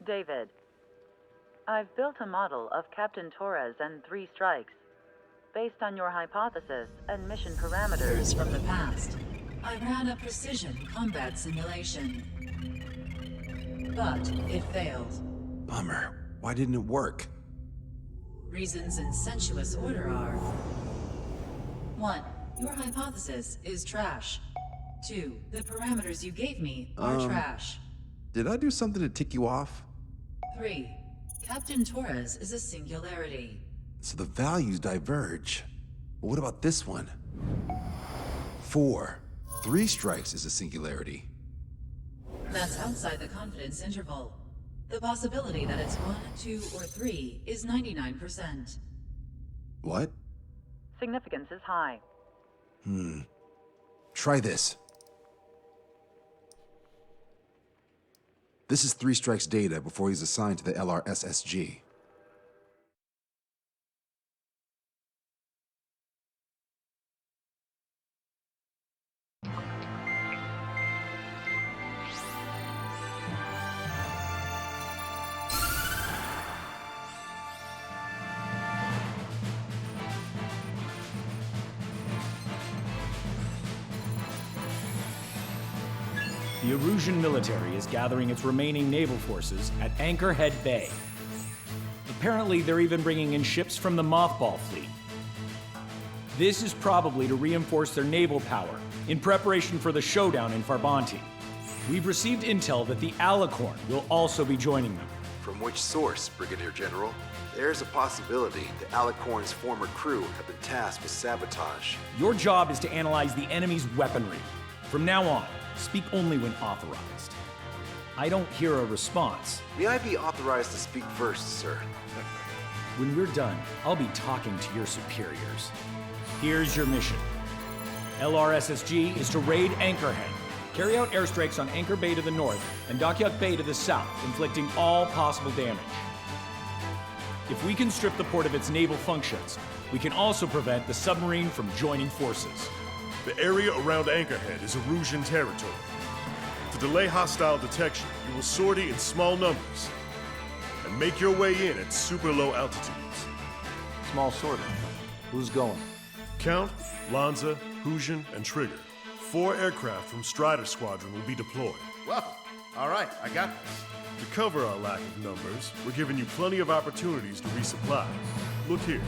David, I've built a model of Captain Torres and 3 strikes. Based on your hypothesis and mission parameters from the past, I ran a precision combat simulation. But it failed. Bummer. Why didn't it work? Reasons in sensuous order are: 1. Your hypothesis is trash. 2. The parameters you gave me are trash. Did I do something to tick you off? 3. Captain Torres is a singularity. So the values diverge. But what about this one? 4. 3 strikes is a singularity. That's outside the confidence interval. The possibility that it's 1, 2, or 3 is 99%. What? significance is high. Try this. This is 3 Strike's data before he's assigned to the LRSSG. The Erusian military is gathering its remaining naval forces at Anchorhead Bay. Apparently, they're even bringing in ships from the Mothball fleet. This is probably to reinforce their naval power in preparation for the showdown in Farbanti. We've received intel that the Alicorn will also be joining them. From which source, Brigadier General? There's a possibility the Alicorn's former crew have been tasked with sabotage. Your job is to analyze the enemy's weaponry. From now on, speak only when authorized. I don't hear a response. May I be authorized to speak first, sir? When we're done, I'll be talking to your superiors. Here's your mission. LRSSG is to raid Anchorhead, carry out airstrikes on Anchor Bay to the north and Dockyuk Bay to the south, inflicting all possible damage. If we can strip the port of its naval functions, we can also prevent the submarine from joining forces. The area around Anchorhead is Erusian territory. To delay hostile detection, you will sortie in small numbers and make your way in at super low altitudes. Small sortie. Who's going? Count, Lanza, Hujan, and Trigger. 4 aircraft from Strider Squadron will be deployed. Well, all right, I got this. To cover our lack of numbers, we're giving you plenty of opportunities to resupply. Look here.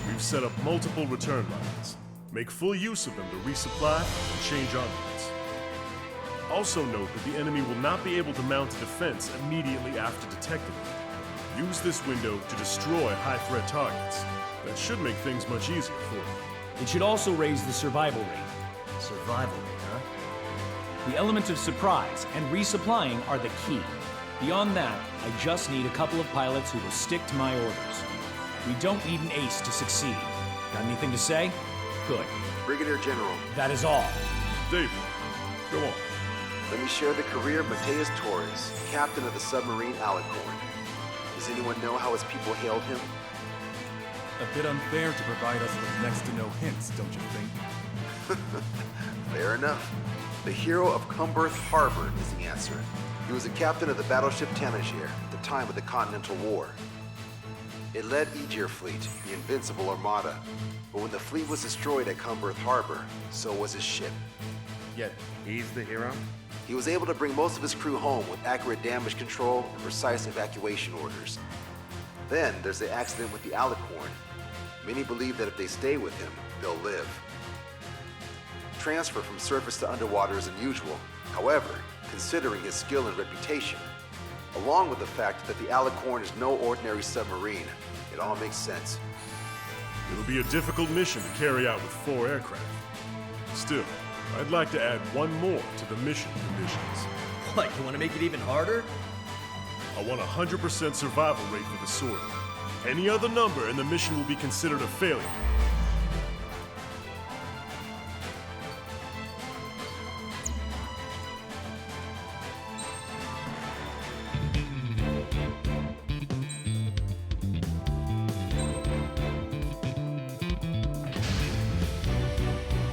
We've set up multiple return lines. Make full use of them to resupply and change armaments. Also note that the enemy will not be able to mount a defense immediately after detecting it. Use this window to destroy high-threat targets. That should make things much easier for you. It should also raise the survival rate. Survival rate, huh? The element of surprise and resupplying are the key. Beyond that, I just need a couple of pilots who will stick to my orders. We don't need an ace to succeed. Got anything to say? Good. Brigadier General, That is all. David, go on. let me share the career of Mateus Torres, captain of the submarine Alicorn. Does anyone know how his people hailed him? A bit unfair to provide us with next to no hints, don't you think? Fair enough. The hero of Cumberth Harbor is the answer. He was a captain of the battleship Tanager at the time of the Continental War. It led Aegir Fleet, the Invincible Armada. But when the fleet was destroyed at Cumberth Harbor, so was his ship. Yet, he's the hero? He was able to bring most of his crew home with accurate damage control and precise evacuation orders. Then there's the accident with the Alicorn. Many believe that if they stay with him, they'll live. Transfer from surface to underwater is unusual. However, considering his skill and reputation, along with the fact that the Alicorn is no ordinary submarine, it all makes sense. It'll be a difficult mission to carry out with 4 aircraft. Still, I'd like to add one more to the mission conditions. What, you want to make it even harder? I want a 100% survival rate for the sortie. Any other number and the mission will be considered a failure.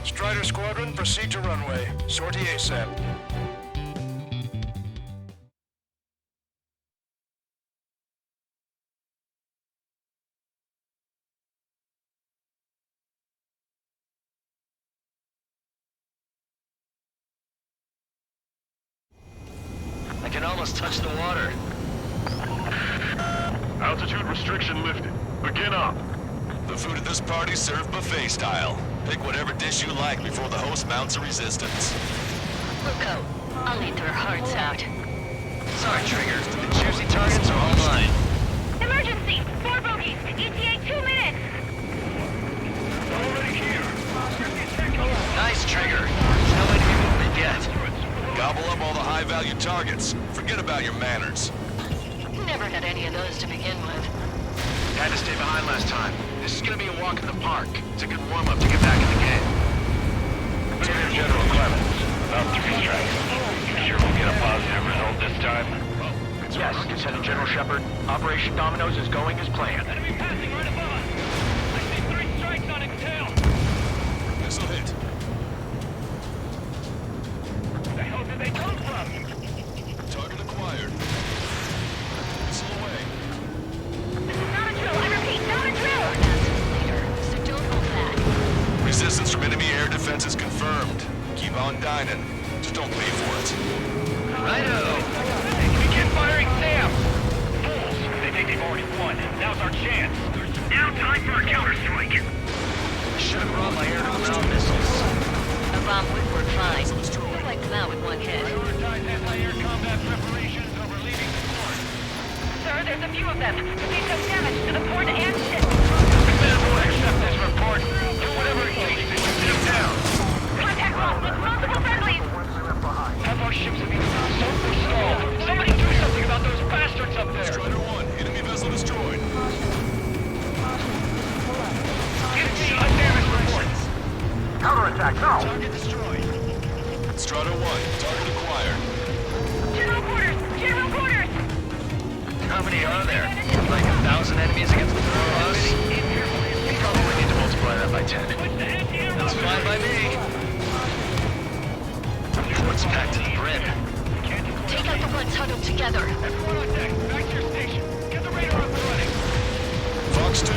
Strider Squadron, proceed to runway. Sortie ASAP. can almost touch the water. Altitude restriction lifted. Begin up. The food at this party served buffet style. Pick whatever dish you like before the host mounts a resistance. Look out. I'll eat their hearts out. Sorry, Trigger. The juicy targets are all mine. Emergency! 4 bogeys! ETA 2 minutes! Already here. Nice, Trigger. No enemy movement yet. Gobble up all the high-value targets. Forget about your manners. Never had any of those to begin with. Had to stay behind last time. This is gonna be a walk in the park. It's a good warm-up to get back in the game. Lieutenant General Clemens, about 3 strikes. You sure we'll get a positive result this time? Yes, Lieutenant General Shepard. Operation Dominoes is going as planned. Enemy passing right above us! I see 3 strikes on its tail! This'll hit. The hell did they come from? Target acquired. Missile away. This is not a drill! I repeat, not a drill! Later, so don't hold back. Resistance from enemy air defenses confirmed. Keep on dining. Just don't pay for it. Righto! Begin firing Sam! Fools! They think they've already won. Now's our chance. Now time for a counterstrike. Should have brought my air-to-ground missiles. A bomb would work fine. You'll wipe them out with one hit. Prioritize anti-air combat preparations over leaving the port. Sir, there's a few of them. They've done damage to the port and ship. The men will accept this report. Do whatever it takes to shoot them down. Contact lost with multiple friendlies. Have our ships in the sunk or stalled. Somebody do something about those bastards up there. Strider 1, enemy vessel destroyed. Give me undamaged reports. Counterattack, now! Target destroyed. Strider 1, target acquired. General quarters! General quarters! How many are there? Like 1,000 enemies against the 4 of us? Probably need to multiply that by 10. That's fine by me. What's packed to the brim? Take out the ones huddled together. Everyone on deck, back to your station. Get the radar up and running. Fox 2.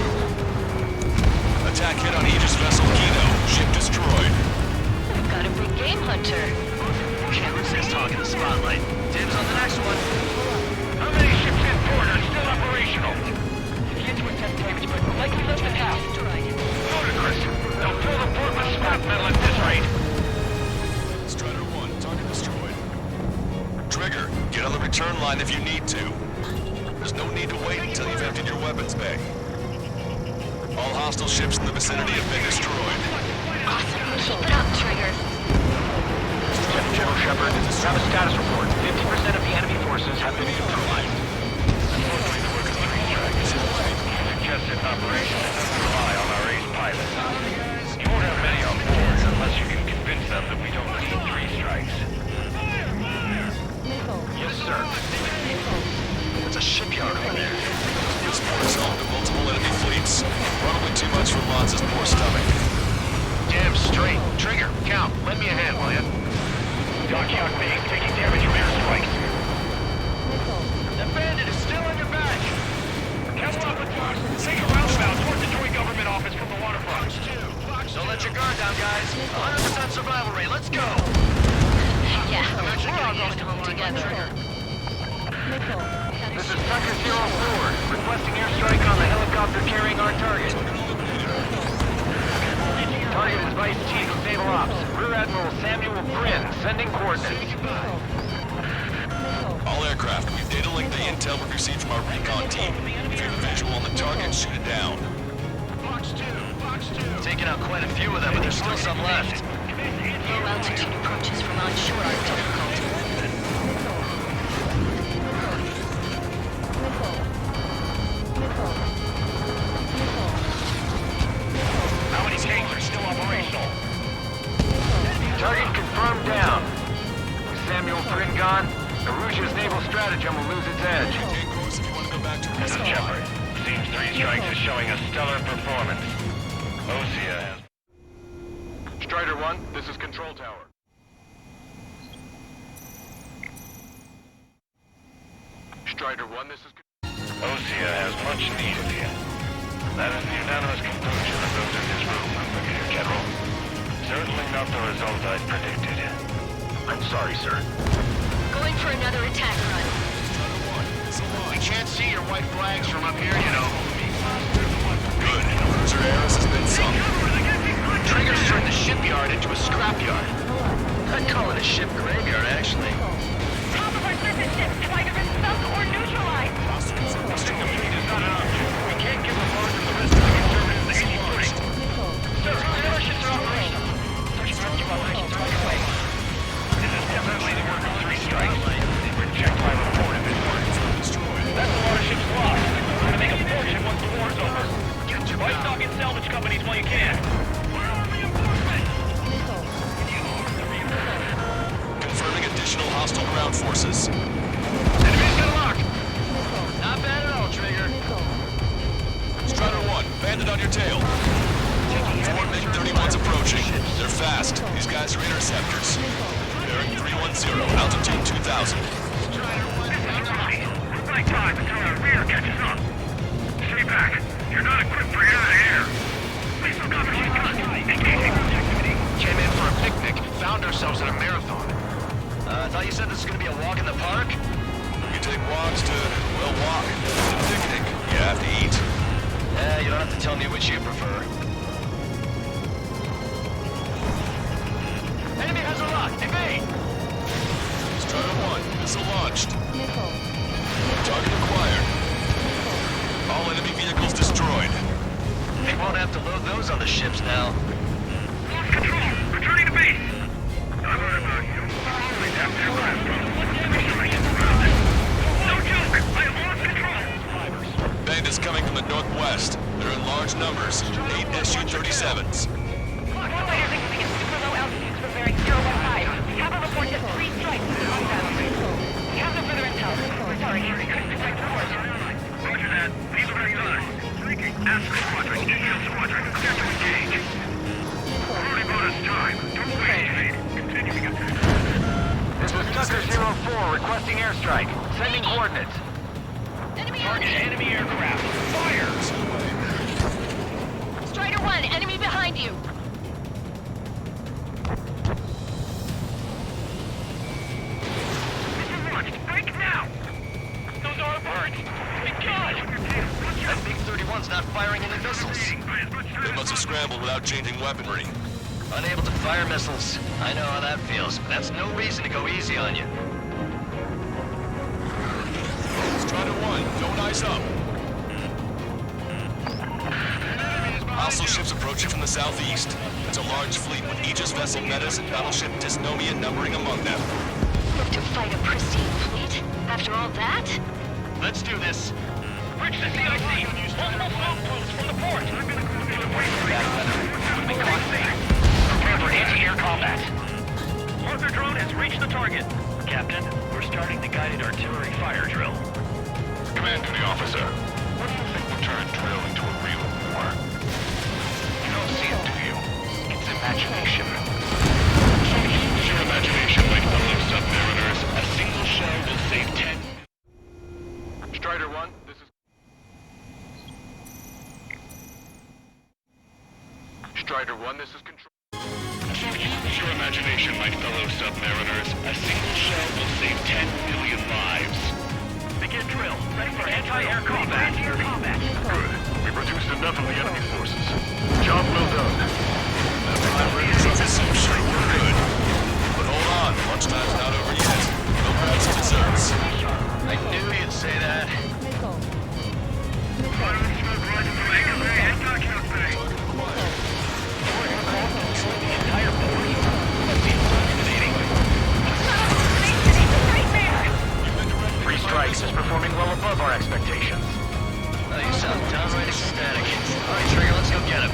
Attack hit on Aegis vessel Kino. Ship destroyed. We've got a big game hunter. Can't resist hogging the spotlight. Dibs on the next one. How many ships in port are still operational? Begin to attempt damage, but likely less than half. Ludicrous. They'll fill the port with scrap metal at this rate. Strider 1, target destroyed. Trigger, get on the return line if you need to. There's no need to wait until you've emptied your weapons bay. All hostile ships in the vicinity have been destroyed. Awesome. Keep it up, Trigger. Lieutenant General Shepard, have a status report. 50% of the enemy forces have been neutralized. Unfortunately, the work of 3 strikes. Suggested operation doesn't rely on our ace pilots. You won't have many on board unless you can convince them that we don't need 3 strikes. Yes, sir. There's a shipyard over there. This port is home to multiple enemy fleets. Probably too much for Mons' poor stomach. Damn straight. Trigger, count. Lend me a hand, will ya? Dockyard base taking damage from airstrikes. The bandit is still on your back. Cattle up with us. Take a roundabout toward the joint government office from the waterfront. Don't let your guard down, guys. 100% survival rate. Let's go. Yeah, we're all going home together. This is Tucker 04, requesting airstrike on the helicopter carrying our target. Target is Vice Chief of Naval Ops, Rear Admiral Samuel Bryn, sending coordinates. All aircraft, we've data linked the intel we've received from our recon team. If you have a visual on the target, shoot it down. Fox 2, Fox 2. Taking out quite a few of them, but there's still some left. Low altitude approaches from onshore are difficult. How many tanks are still operational? Target confirmed down. With Samuel Bryn gone, Aruja's naval stratagem will lose its edge. Take course if you want to go back to Mr. Shepard, seems 3 strikes is showing a stellar performance. Osea has... Strider 1, this is Control Tower. Strider 1, this is... Osea has much need of you. That is the unanimous conclusion of those in this room, Brigadier General. Certainly not the result I'd predicted. I'm sorry, sir. Go Going for another attack run. We can't see your white flags from up here, you know. Good. Cruiser Ares has been sunk. Trigger's turned the shipyard into a scrapyard. I'd call it a ship graveyard, actually. Top of our surface ships have either been sunk or neutralized. String of fleet is not an option. We can't give the Lord and the rest of the conservatives any footing. Sir, all our ships are operational. Search and rescue operations are underway. This is definitely the work of 3 strikes. Projectile report of his work. That's a lot of ships lost. We're gonna make a fortune once the war's over. Buy stock and salvage companies while you can. Where are reinforcements? Confirming additional hostile ground forces. Enemy's got a lock. Not bad at all, Trigger. Strider 1, bandit on your tail. 4 MiG-31s approaching. They're fast. These guys are interceptors. Bearing 310, altitude 2000. Right time until our rear catches up. Stay back. You're not equipped for air-to-air. Please look up machine gun. Engaging activity. Came in for a picnic. Found ourselves in a marathon. I thought you said this was gonna be a walk in the park? You take walks to, well, walk. To picnic. You have to eat. You don't have to tell me which you prefer. Enemy has a lock. Evade. Strider 1, missile launched. Target acquired. All enemy vehicles destroyed. They won't have to load those on the ships now. Lost control. Returning to base. Not worried about you. Only tapped aircraft. No joke. I have lost control. Bandits coming from the northwest. They're in large numbers. 8 Su-37s. Warfighters incoming at super low altitudes from bearing 015. Kappa reports that 3 strikes in combat. We have no further intel. We're sorry, we couldn't detect the port. Roger that. These are very good. Ask Squadron. Initial Squadron. Clear to engage. Already bonus time. Don't wait, Evade. Continuing attack. This is Tucker 04 requesting airstrike. Sending coordinates. Target enemy aircraft. Fire! Strider 1, enemy behind you. Missile launched. Break now! Those are our birds! My God! That big 31's not firing any missiles. They must have scrambled without changing weaponry. Unable to fire missiles. I know how that feels, but that's no reason to go easy on you. Strider 1, don't ice up. Hostile ships approaching from the southeast. It's a large fleet with Aegis vessel Metas and battleship Dysnomia numbering among them. Look to fight a pristine fleet? After all that? Let's do this. Bridge to CIC. Multiple smoke plumes from the port. Prepare for anti-air combat. Arthur drone has reached the target. Captain, we're starting the guided artillery fire drill. Command to the officer. What do you think will turn drill into a real war? You don't see it, do you? It's imagination. Use your imagination, my fellow submariners. A single shell will save 10. Strider 1, this is... Strider 1, this is control. Use your imagination, my fellow submariners. A single shell will save 10 million lives. Begin drill. Ready for anti-air combat. Good. We've reduced enough of the enemy forces. Job well done. We're good. But hold on, lunchtime's not over yet. We'll grab some desserts. I knew you'd say that. Three strikes is performing well above our expectations. Oh, you sound downright ecstatic. All right, Trigger, let's go get him.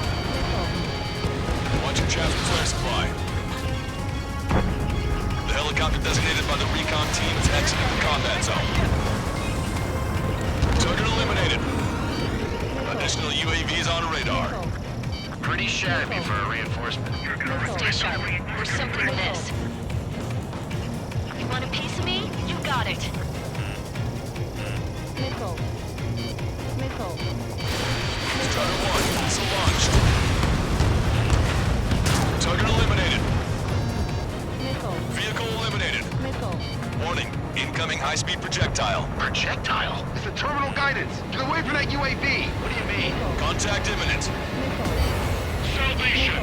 Watch your chaps with flare supply. The helicopter designated by the recon team is exiting the combat zone. Target eliminated. Additional UAVs on radar. Pretty shabby for a reinforcement. Stay sharp. We're simply this. You want a piece of me? You got it. Strider 1, missile launched. Target eliminated. Vehicle eliminated. Warning, incoming high-speed projectile. Projectile? It's the terminal guidance. Get away from that UAV. What do you mean? Contact imminent. Salvation!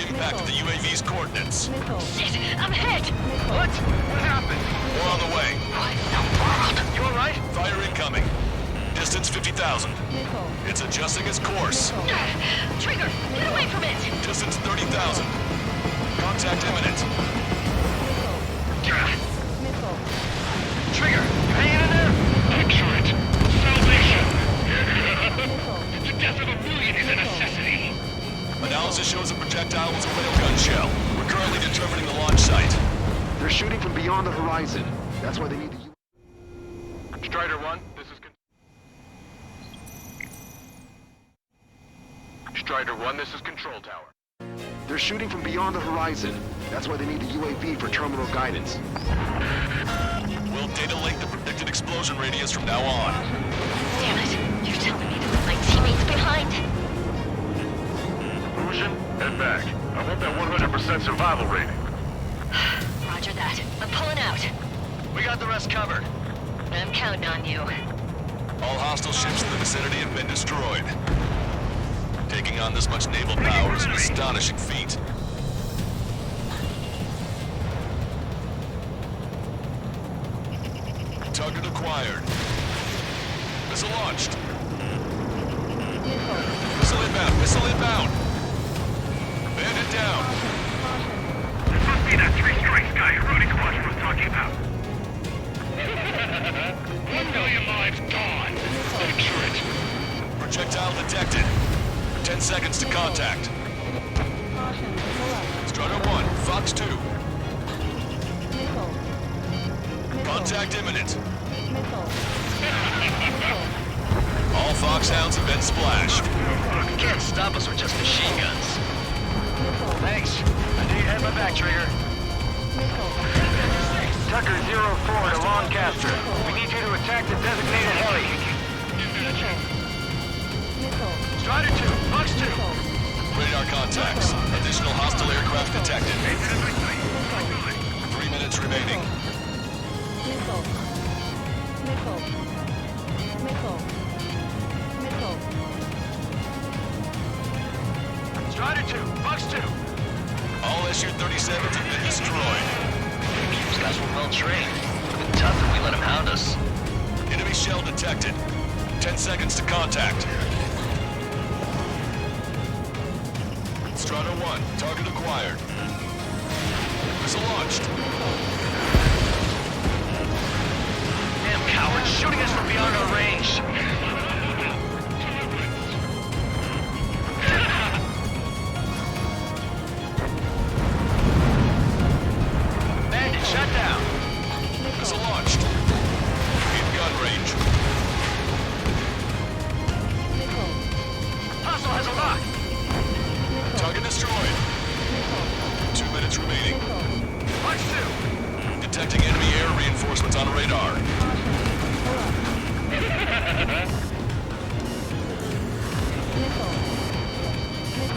Impact at the UAV's coordinates. Shit, I'm hit! What? What happened? More on the way. What in the world? You alright? Fire incoming. Distance 50,000. It's adjusting its course. Trigger, get away from it! Distance 30,000. Contact imminent. Trigger, you hanging in there? Excellent. Salvation! The death of a million is a necessity. Analysis shows the projectile was a railgun shell. We're currently determining the launch site. They're shooting from beyond the horizon. That's why they need the Strider 1, this is... Strider 1, this is Control Tower. They're shooting from beyond the horizon. That's why they need the UAV for terminal guidance. We'll data link the predicted explosion radius from now on. Damn it, you're telling me to leave my teammates behind? Illusion, head back. I want that 100% survival rating. Roger that. I'm pulling out. We got the rest covered. I'm counting on you. All hostile ships in the vicinity have been destroyed. Taking on this much naval power is an astonishing feat. Target acquired. Missile launched. Missile inbound. Missile inbound. Bandit down. This must be that 3 strikes guy Rudy Quattro was talking about. 1 million lives gone. Excellent. Projectile detected. 10 seconds to contact. Strider 1, Fox 2. Contact imminent. All Foxhounds have been splashed. You can't stop us with just machine guns. Thanks. I need you to have my back, Trigger. Tucker 04 to Lancaster. We need you to attack the designated heli. Strider 2, Fox 2. Radar contacts. Additional hostile aircraft detected. 3 minutes remaining. Strider 2, Fox 2. All SU-37s have been destroyed. These guys were well trained. Would have been tough if we let them hound us. Enemy shell detected. 10 seconds to contact. Strider 1, target acquired. Missile launched. Damn cowards, shooting us from beyond our range. Bandit shut down. Missile launched. In gun range. Hostile has a lock. Target destroyed. 2 minutes remaining. Fox 2. Detecting enemy air reinforcements on radar.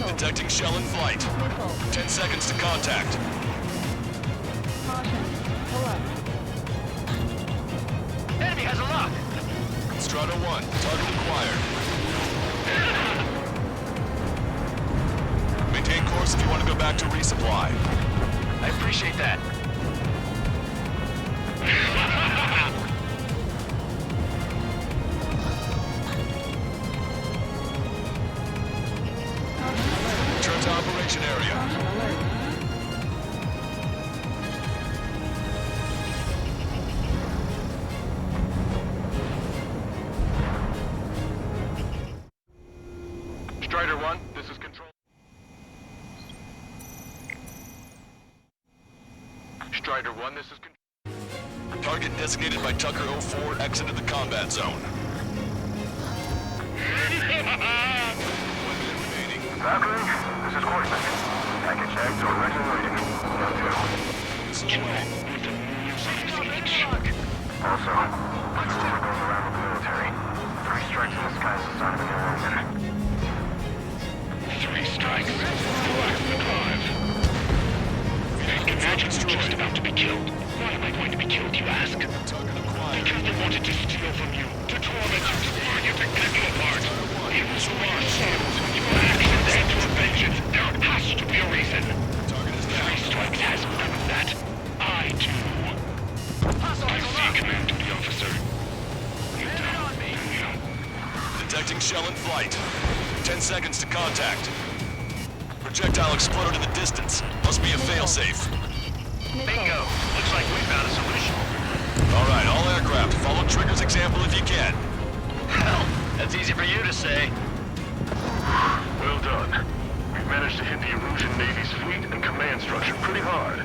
Detecting shell in flight. 10 seconds to contact. Enemy has a lock. Strider 1, target acquired. Maintain course if you want to go back to resupply. I appreciate that. Return to operation area. Strider 1, this is Control. Strider 1, this is Control. Target designated by Tucker 04 exited the combat zone. 1 minute remaining. Valkyrie, this is Horseman. Package X or regular rating. Also, we're going around with the military. 3 strikes in the sky is a sign of a new order. 3 strikes. Relax the cause. Imagine you're just about to be killed. Why am I going to be Master wanted to steal from you, to torment you, to burn you, to cut you apart. He was already sealed. Your actions led to a vengeance. There has to be a reason. 3 strikes has none of that. I do. I see command duty, officer. You tell me. Detecting shell in flight. 10 seconds to contact. Projectile exploded in the distance. Must be a failsafe. Bingo. Looks like we found a solution. All right, all aircraft, follow Trigger's example if you can. Hell, that's easy for you to say. Well done. We've managed to hit the Erusian Navy's fleet and command structure pretty hard.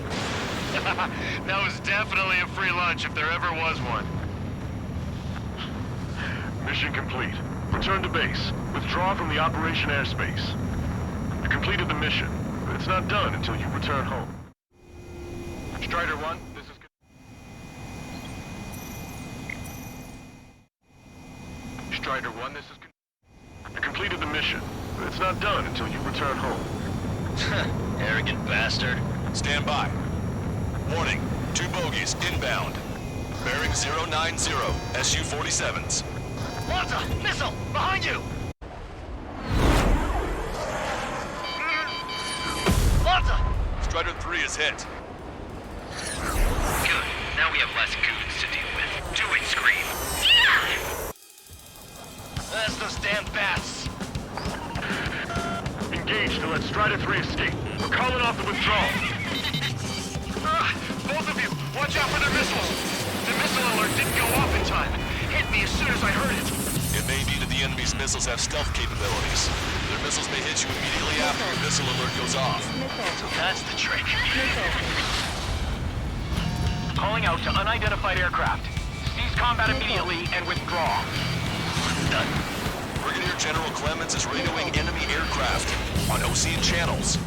That was definitely a free lunch if there ever was one. Mission complete. Return to base. Withdraw from the operation airspace. You completed the mission, but it's not done until you return home. Strider 1, this is... Strider 1, this is... You completed the mission, but it's not done until you return home. Arrogant bastard. Stand by. Warning, 2 bogies inbound. Bearing 090, Su-47s. Lanza! Missile! Behind you! Lanza! Strider 3 is hit. Good. Now we have less goons to deal with. Do it, Scream! That's those damn bats! Engage to let Strider 3 escape. We're calling off the withdrawal. Both of you, watch out for their missiles! The missile alert didn't go off in time. Hit me as soon as I heard it. It may be that the enemy's missiles have stealth capabilities. Their missiles may hit you immediately after your missile alert goes off. So that's the trick. Calling out to unidentified aircraft. Cease combat immediately and withdraw. Done. Brigadier General Clemens is radioing enemy aircraft on Ocean channels.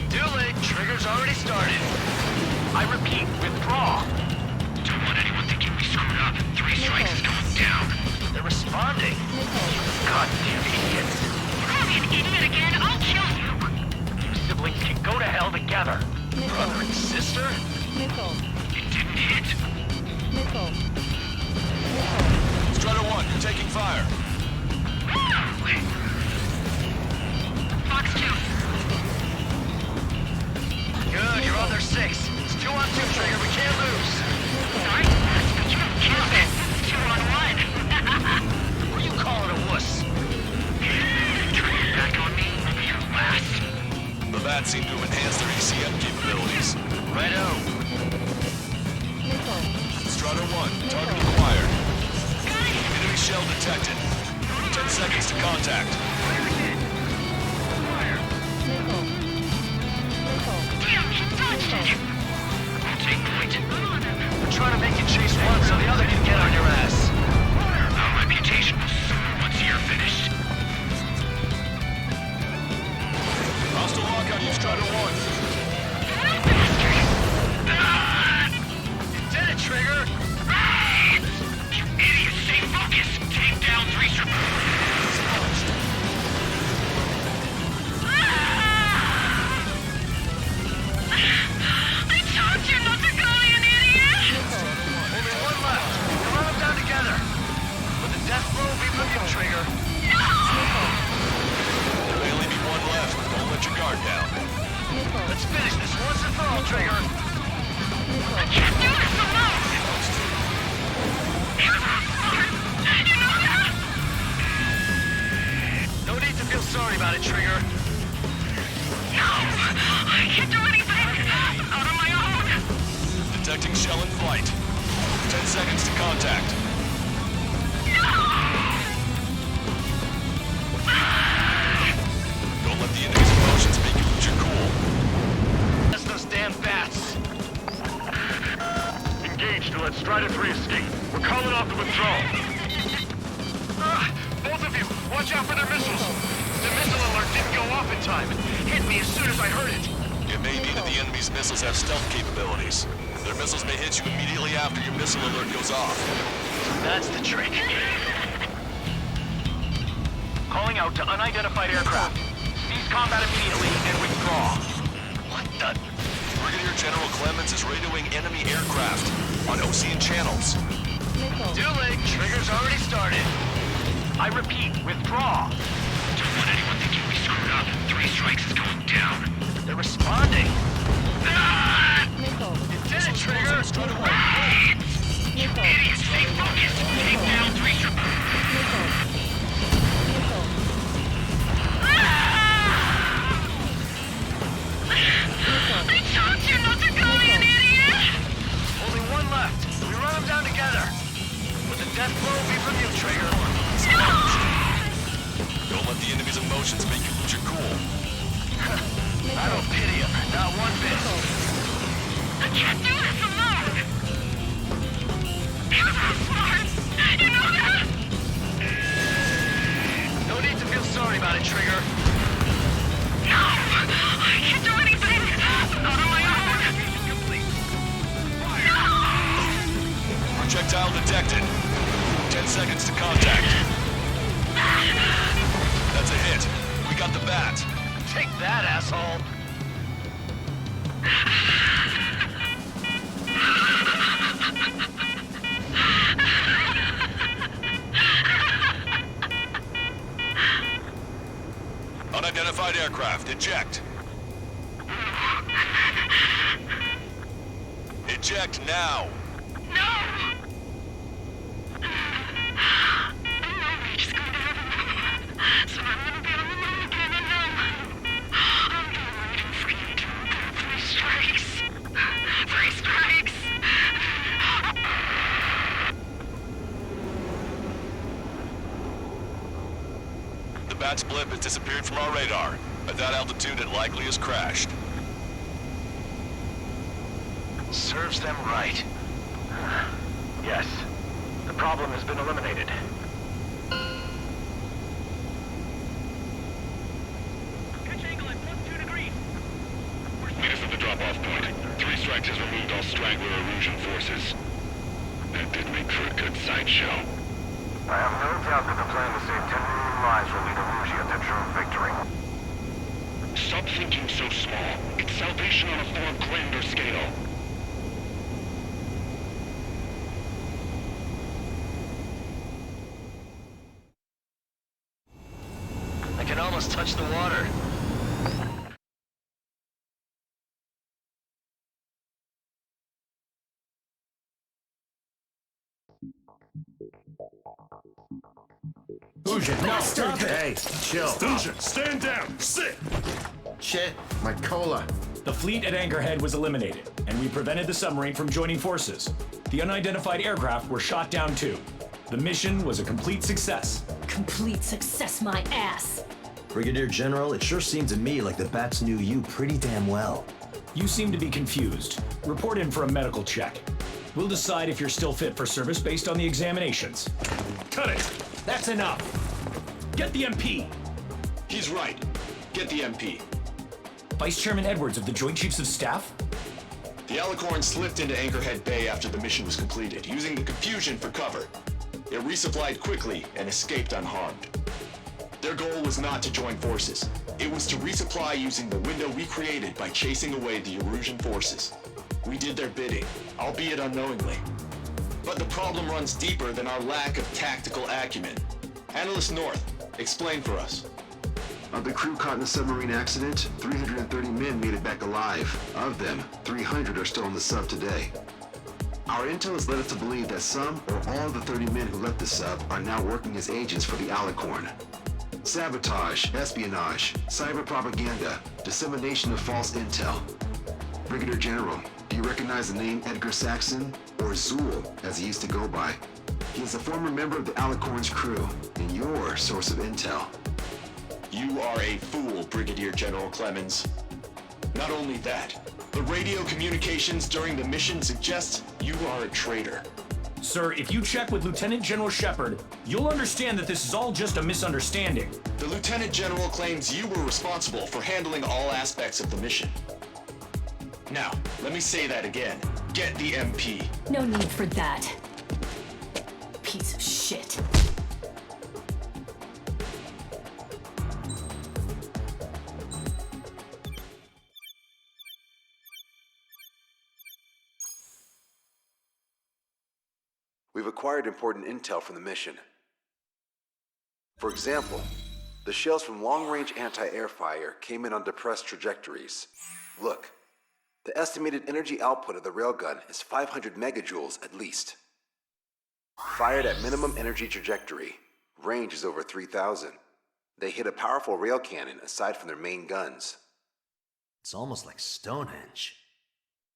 Too late. Trigger's already started. I repeat, withdraw. Don't want anyone thinking we screwed up. 3 strikes is going down. They're responding. Goddamn idiots. Call me an idiot again, I'll kill you! You siblings can go to hell together. Brother and sister? It didn't hit. Strider 1, you're taking fire. Fox 2. Good, you're on their 6. It's 2 on 2, Trigger. We can't lose. Sorry? You killed it. 2 on 1. Who are you calling a wuss? Turn your back on me, you're last. The bats seem to have enhanced their ECM capabilities. Righto. Strider 1, target acquired. Enemy shell detected. 10 seconds to contact. Damn, he dodged it! I'll take point. We're trying to make you chase one so the other can get on your ass. Our reputation will soar once you're finished. Hostile lock on you, Strider 1. You did it, Trigger. You idiot, stay focused! Take down 3 I told you not to call me an idiot! Only 1 left. You run them down together. But the death blow will be with you, Trigger. There may only be 1 left. Don't let your guard down. Let's finish this once and for all, Trigger. I can't do this alone! You know that? No need to feel sorry about it, Trigger. No! I can't do anything! Out on my own! Detecting shell in flight. 10 seconds to contact. Don't let the enemy's emotions make you lose your cool. That's those damn bats. Engage to let Strider 3 escape. We're calling off the withdrawal. Both of you, watch out for their missiles. The missile alert didn't go off in time. Hit me as soon as I heard it. It may be that the enemy's missiles have stealth capabilities. Their missiles may hit you immediately after your missile alert goes off. That's the trick. Calling out to unidentified aircraft. Cease combat immediately and withdraw. What the? Brigadier General Clemens is radioing enemy aircraft on Ocean channels. Do I repeat, withdraw. Don't want anyone thinking we screwed up. 3 strikes is going down. They're responding. Missile. You did it, Trigger! You idiots, stay focused. Take down 3 strikes. Missile. I told you not to go, you idiot! Only one left. We run them down together. With the death blow be from you, Trigger. Don't let the enemy's emotions make you lose your cool. I don't pity him. Not one bit. I can't do this alone! You're not smart! You know that? No need to feel sorry about it, Trigger. No! I can't do anything! Not on my own! No! Projectile detected. 10 seconds to contact. That's a hit. We got the bat. Take that, asshole. Unidentified aircraft. Eject. Eject now. No! Nobody's going to have a so I'm gonna be on the move again and I'm waiting for you to do 3 strikes. 3 strikes! The bat's blip has disappeared from our radar. At that altitude, it likely has crashed. Serves them right. Yes. The problem has been eliminated. Pitch angle at +2 degrees. Meet us at the drop-off point. 3 strikes has removed all Strangler illusion forces. That did make for a good sideshow. I have no doubt that the plan to save 10 million lives will lead Illusia to true victory. Stop thinking so small. It's salvation on a far grander scale. I can almost touch the water. Fusion, no! Hey, chill. Fusion, stand down! Sit! Shit, my cola. The fleet at Anchorhead was eliminated, and we prevented the submarine from joining forces. The unidentified aircraft were shot down too. The mission was a complete success. Complete success, my ass. Brigadier General, it sure seemed to me like the bats knew you pretty damn well. You seem to be confused. Report in for a medical check. We'll decide if you're still fit for service based on the examinations. Cut it! That's enough. Get the MP. He's right. Get the MP. Vice Chairman Edwards of the Joint Chiefs of Staff? The Alicorn slipped into Anchorhead Bay after the mission was completed, using the confusion for cover. It resupplied quickly and escaped unharmed. Their goal was not to join forces. It was to resupply using the window we created by chasing away the Erusian forces. We did their bidding, albeit unknowingly. But the problem runs deeper than our lack of tactical acumen. Analyst North, explain for us. Of the crew caught in the submarine accident, 330 men made it back alive. Of them, 300 are still on the sub today. Our intel has led us to believe that some or all of the 30 men who left the sub are now working as agents for the Alicorn. Sabotage, espionage, cyber propaganda, dissemination of false intel. Brigadier General, do you recognize the name Edgar Saxon, or Zool, as he used to go by? He is a former member of the Alicorn's crew, and your source of intel. You are a fool, Brigadier General Clemens. Not only that, the radio communications during the mission suggest you are a traitor. Sir, if you check with Lieutenant General Shepard, you'll understand that this is all just a misunderstanding. The Lieutenant General claims you were responsible for handling all aspects of the mission. Now, let me say that again. Get the MP. No need for that. Piece of shit. We've acquired important intel from the mission. For example, the shells from long-range anti-air fire came in on depressed trajectories. Look, the estimated energy output of the railgun is 500 megajoules at least. Fired at minimum energy trajectory, range is over 3,000. They hit a powerful rail cannon aside from their main guns. It's almost like Stonehenge.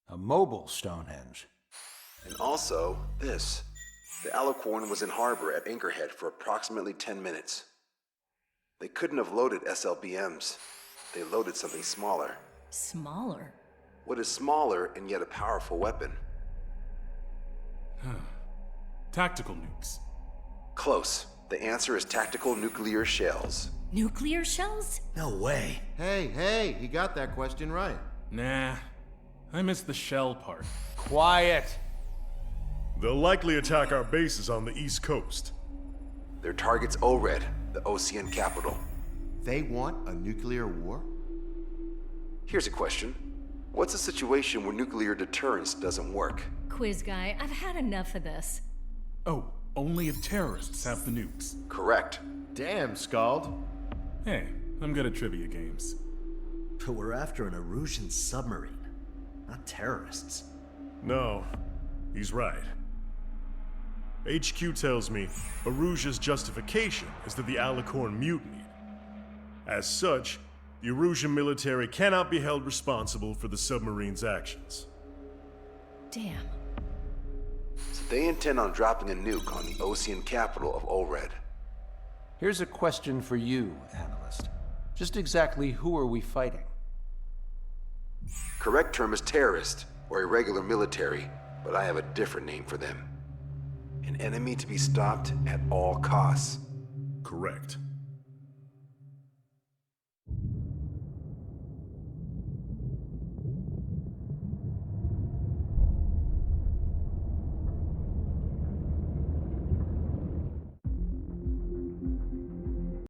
A mobile Stonehenge. And also, this. The Alicorn was in harbor at Anchorhead for approximately 10 minutes. They couldn't have loaded SLBMs. They loaded something smaller. Smaller? What is smaller and yet a powerful weapon? Tactical nukes. Close. The answer is tactical nuclear shells. Nuclear shells? No way. Hey, he got that question right. Nah, I missed the shell part. Quiet! They'll likely attack our bases on the East Coast. Their target's ORED, the Ocean capital. They want a nuclear war? Here's a question. What's a situation where nuclear deterrence doesn't work? Quiz guy, I've had enough of this. Oh, only if terrorists have the nukes. Correct. Damn, Scald. Hey, I'm good at trivia games. But we're after an Erusian submarine, not terrorists. No, he's right. HQ tells me Erusia's justification is that the Alicorn mutinied. As such, the Erusian military cannot be held responsible for the submarine's actions. Damn. So they intend on dropping a nuke on the Ocean capital of ORED. Here's a question for you, analyst. Just exactly who are we fighting? Correct term is terrorist, or irregular military, but I have a different name for them. An enemy to be stopped at all costs. Correct.